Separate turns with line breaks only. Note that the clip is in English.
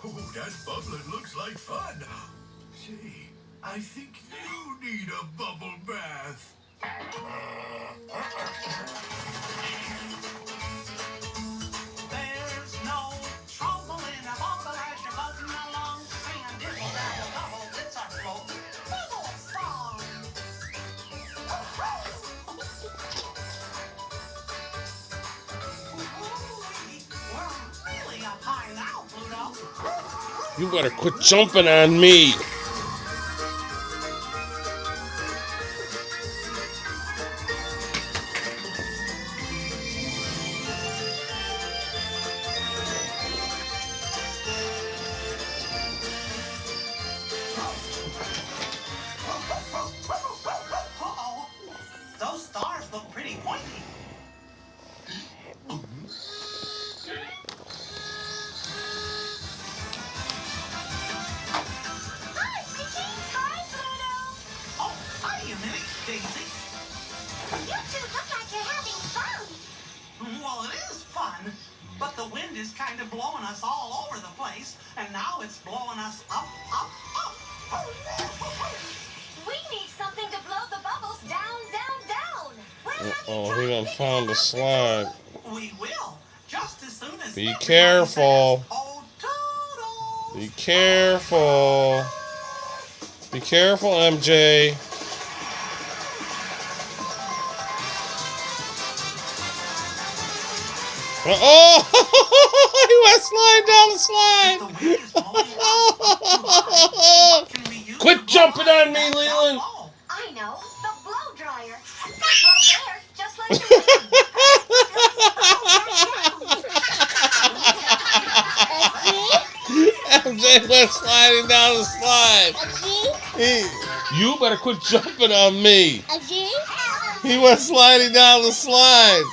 Oh, that bubbling looks like fun. Say, I think you need a bubble bath.
There's no trouble in a bubble as you're floating along. Sing a dibble dabble double, it's our float bubble song. We're really up high now, Pluto.
You better quit jumping on me.
Uh-oh, those stars look pretty pointy.
Hi, Mickey. Hi, Pluto.
Oh, hiya, Minnie, Daisy.
You two look like you're having fun.
Well, it is fun, but the wind is kind of blowing us all over the place, and now it's blowing us up, up, up.
We need something to blow the bubbles down, down, down. Where have you
Oh,
tried
he done
picking
found the
up
slide.
We will, just as soon as
Be
everybody
careful.
says, oh, toodles.
Be careful. Be careful, MJ. Oh, he went sliding down the slide.
The wind is blowing us up too high. What can we use
Quit
to blow
jumping
us
on me,
back down
Leland.
low?
I know, the blow dryer. They blow air just like the wind.
MJ went sliding down the slide. You better quit jumping on me. He went sliding down the slide.